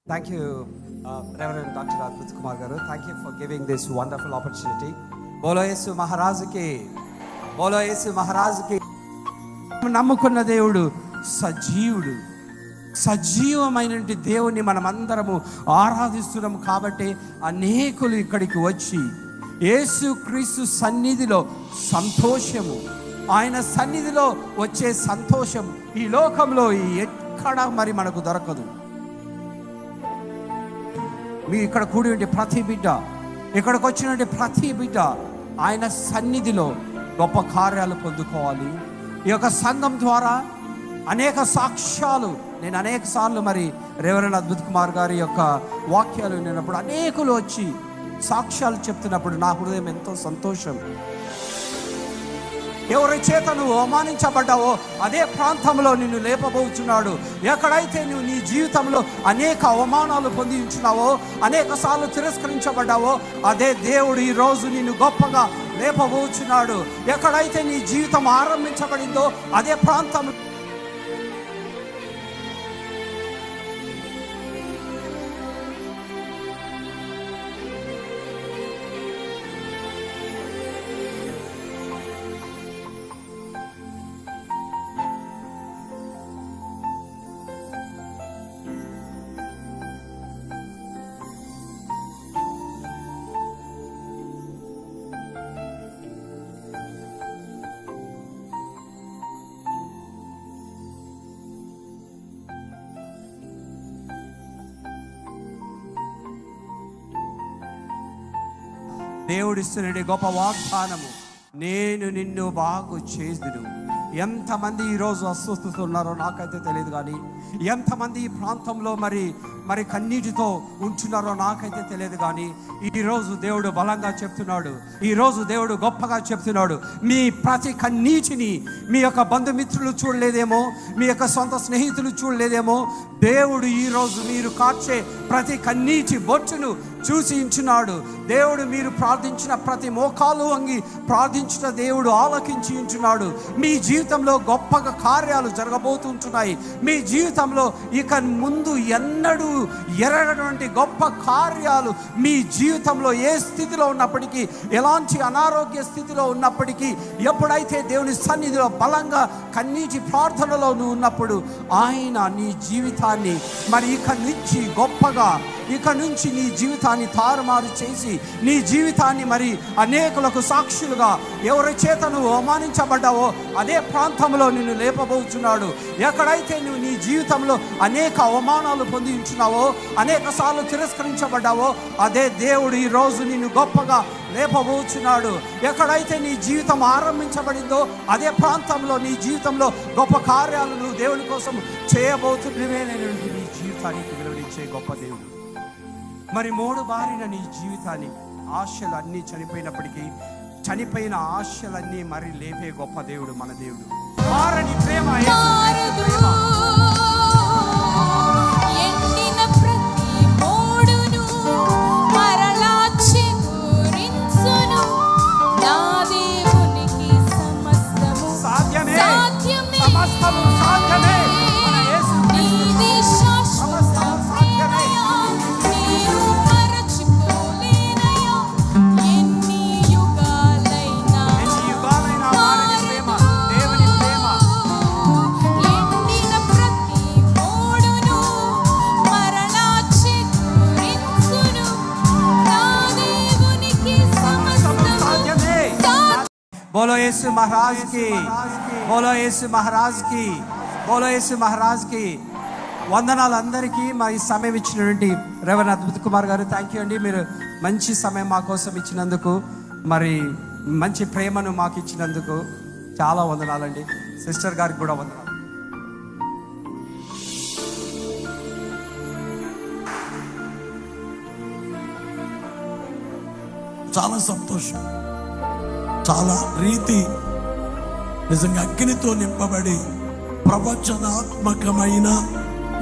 Thank you, Reverend Dr. Advait Kumar garu. Thank you for giving this wonderful opportunity. Bolo Yesu Maharaj ki, Bolo Yesu Maharaj ki. నమ్ముకున్న దేవుడు సజీవుడు. సజీవమైనటువంటి దేవుని మనమందరము ఆరాధిస్తున్నాము కాబట్టి అనేకులు ఇక్కడికి వచ్చి యేసు క్రీస్తు సన్నిధిలో సంతోషము, ఆయన సన్నిధిలో వచ్చే సంతోషం ఈ లోకంలో ఎక్కడ మరి మనకు దొరకదు. మీ ఇక్కడ కూడి ప్రతి బిడ్డ, ఇక్కడికి వచ్చినటువంటి ప్రతి బిడ్డ ఆయన సన్నిధిలో గొప్ప కార్యాలు పొందుకోవాలి. ఈ యొక్క సంఘం ద్వారా అనేక సాక్ష్యాలు, నేను అనేక సార్లు మరి రెవరెండ్ అద్భుత్ కుమార్ గారి యొక్క వాక్యాలు విన్నప్పుడు అనేకులు వచ్చి సాక్ష్యాలు చెప్తున్నప్పుడు నా హృదయం ఎంతో సంతోషం. ఎవరి చేత నువ్వు అవమానించబడ్డావో అదే ప్రాంతంలో నిన్ను లేపబోచున్నాడు. ఎక్కడైతే నువ్వు నీ జీవితంలో అనేక అవమానాలు పొంది ఉంచున్నావో, అనేక సార్లు తిరస్కరించబడ్డావో అదే దేవుడు ఈరోజు నిన్ను గొప్పగా లేపబోచున్నాడు. ఎక్కడైతే నీ జీవితం ఆరంభించబడిందో అదే ప్రాంతం దేవుడిస్తున్న గొప్ప వాగ్దానము, నేను నిన్ను బాగు చేదును. ఎంతమంది ఈరోజు అస్వస్థత ఉన్నారో నాకైతే తెలియదు, కానీ ఎంతమంది ఈ ప్రాంతంలో మరి కన్నీటితో ఉంటున్నారో నాకైతే తెలియదు. కానీ ఈరోజు దేవుడు బలంగా చెప్తున్నాడు, ఈరోజు దేవుడు గొప్పగా చెప్తున్నాడు. మీ ప్రతి కన్నీటిని మీ యొక్క బంధుమిత్రులు చూడలేదేమో, మీ యొక్క సొంత స్నేహితులు చూడలేదేమో, దేవుడు ఈరోజు మీరు కార్చే ప్రతి కన్నీటి బొట్టును చూసి ఉంచున్నాడు. దేవుడు మీరు ప్రార్థించిన ప్రతి మోకాలు వంగి ప్రార్థించిన దేవుడు ఆలకించి ఉంచున్నాడు. మీ జీవితంలో గొప్పగా కార్యాలు జరగబోతుంటున్నాయి. మీ జీవితంలో ఇక ముందు ఎన్నడూ ఎరగనటువంటి గొప్ప కార్యాలు మీ జీవితంలో ఏ స్థితిలో ఉన్నప్పటికీ, ఎలాంటి అనారోగ్య స్థితిలో ఉన్నప్పటికీ, ఎప్పుడైతే దేవుని సన్నిధిలో బలంగా కన్నీటి ప్రార్థనలో నువ్వు ఉన్నప్పుడు ఆయన నీ జీవితాన్ని మరి ఇక నుంచి గొప్పగా, ఇక నుంచి నీ జీవితాన్ని తారుమారు చేసి నీ జీవితాన్ని మరి అనేకులకు సాక్షులుగా, ఎవరి చేత నువ్వు అవమానించబడ్డావో అదే ప్రాంతంలో నిన్ను లేపబోచున్నాడు. ఎక్కడైతే నువ్వు నీ జీవితంలో అనేక అవమానాలు పొంది ఉంచున్నావో, అనేక సార్లు తిరస్కరించబడ్డావో అదే దేవుడు ఈరోజు నిన్ను గొప్పగా లేపబోచున్నాడు. ఎక్కడైతే నీ జీవితం ఆరంభించబడిందో అదే ప్రాంతంలో నీ జీవితంలో గొప్ప కార్యాలు నువ్వు దేవుని కోసం చేయబోతున్నవే. నేను నీ జీవితానికి వెలువరించే గొప్ప దేవుడు. మరి మోడు బారిన నీ జీవితాన్ని, ఆశలు అన్నీ చనిపోయినప్పటికీ చనిపోయిన ఆశలన్నీ మరి లేపే గొప్ప దేవుడు మన దేవుడు. మారని ప్రేమ, बोलो यीशु महाराज की, बोलो यीशु महाराज की, बोलो यीशु महाराज की. వందనాలు అందరికీ. మా ఈ సమయం ఇచ్చినటువంటి రెవరెండ్ అద్భుత్ కుమార్ గారు, థ్యాంక్ యూ అండి. మీరు మంచి సమయం మా కోసం ఇచ్చినందుకు, మరి మంచి ప్రేమను మాకు ఇచ్చినందుకు చాలా వందనాలండి. సిస్టర్ గారికి కూడా వందనాలు. చాలా సంతోషం, చాలా రీతి నిజంగా అగ్నితో నింపబడి ప్రవచనాత్మకమైన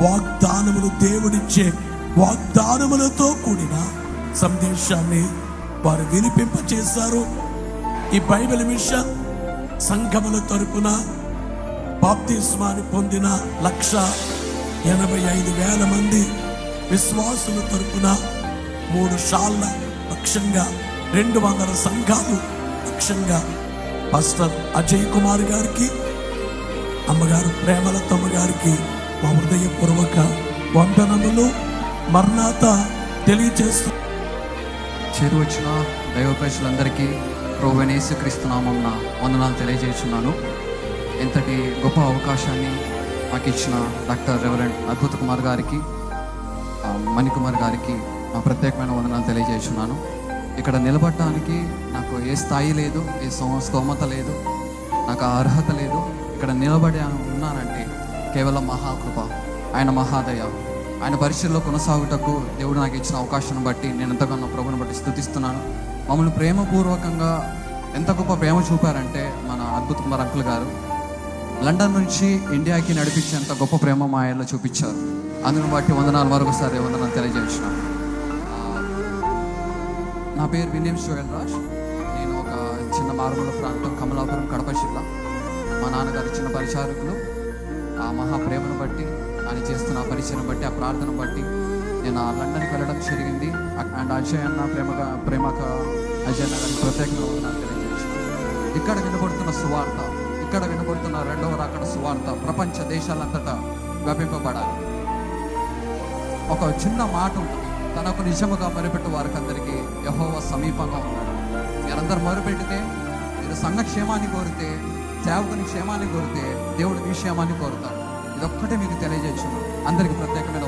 వాగ్దానములు, దేవుడిచ్చే వాగ్దానములతో కూడిన సందేశాన్ని వారు వినిపింపచేశారు. ఈ బైబిల్ మిషన్ సంఘముల తరపున బాప్తిస్మాన్ని పొందిన 185,000 మంది విశ్వాసుల తరపున 3 సార్ల లక్ష్యంగా 200 సంఘాలు లక్ష్యంగా పాస్టర్ అజయ్ కుమార్ గారికి, అమ్మగారు ప్రేమలతమ్మ గారికి మా హృదయపూర్వక వందనములు మర్నాత తెలియజేస్తూ చేరు వచ్చిన దైవ ప్రజలందరికీ ప్రభువైన యేసుక్రీస్తు నామమున వందనాలు తెలియజేస్తున్నాను. ఎంతటి గొప్ప అవకాశాన్ని మాకు ఇచ్చిన డాక్టర్ రెవరెండ్ అద్భుత కుమార్ గారికి, మణికుమార్ గారికి మా ప్రత్యేకమైన వందనాలు తెలియజేస్తున్నాను. ఇక్కడ నిలబడటానికి నాకు ఏ స్థాయి లేదు, ఏ స్తోమత లేదు, నాకు ఆ అర్హత లేదు. ఇక్కడ నిలబడి ఉన్నానంటే కేవలం మహాకృప, ఆయన మహాదయ, ఆయన పరిచయంలో కొనసాగుటకు దేవుడు నాకు ఇచ్చిన అవకాశాన్ని బట్టి నేను ఎంతగానో ప్రభువుని బట్టి స్తుతిస్తున్నాను. మమ్మల్ని ప్రేమపూర్వకంగా ఎంత గొప్ప ప్రేమ చూపారంటే మన అద్భుత కుమార్ అంకుల్ గారు లండన్ నుంచి ఇండియాకి నడిపించేంత గొప్ప ప్రేమ మా ఆయనలో చూపించారు. అందును బట్టి వందనాలు, మరొకసారి వందనాలు తెలియజేస్తున్నాను. నా పేరు విలియమ్స్ జోయల్ రాజ్. నేను ఒక చిన్న మారుమూల ప్రాంతం కమలాపురం, కడప జిల్లా. మా నాన్నగారు చిన్న పరిచారకులు. ఆ మహాప్రేమను బట్టి, ఆయన చేస్తున్న పరిచయం బట్టి, ఆ ప్రార్థన బట్టి నేను ఆ లండన్కి వెళ్ళడం జరిగింది. అండ్ అజయ్ అన్న ప్రేమక అజయ్ అన్న గారికి ప్రత్యేకంగా వందనాలు తెలియజేస్తున్నాను. ఇక్కడ వినబడుతున్న సువార్త, ఇక్కడ వినబడుతున్న 2వ రాకడ సువార్త ప్రపంచ దేశాలంతటా వ్యాపింపబడాలి. ఒక చిన్న మాట ఉంటుంది, తనకు నిజముగా మొరుపెట్టు వారికి అందరికీ యెహోవా సమీపంగా ఉన్నాడు. మీరందరూ మొరుపెట్టితే, మీరు సంఘ క్షేమాన్ని కోరితే, సేవకుని క్షేమాన్ని కోరితే దేవుడు మీ క్షేమాన్ని కోరుతాడు. ఇదొక్కటే మీకు తెలియజేస్తున్నాను. అందరికీ ప్రత్యేకమైన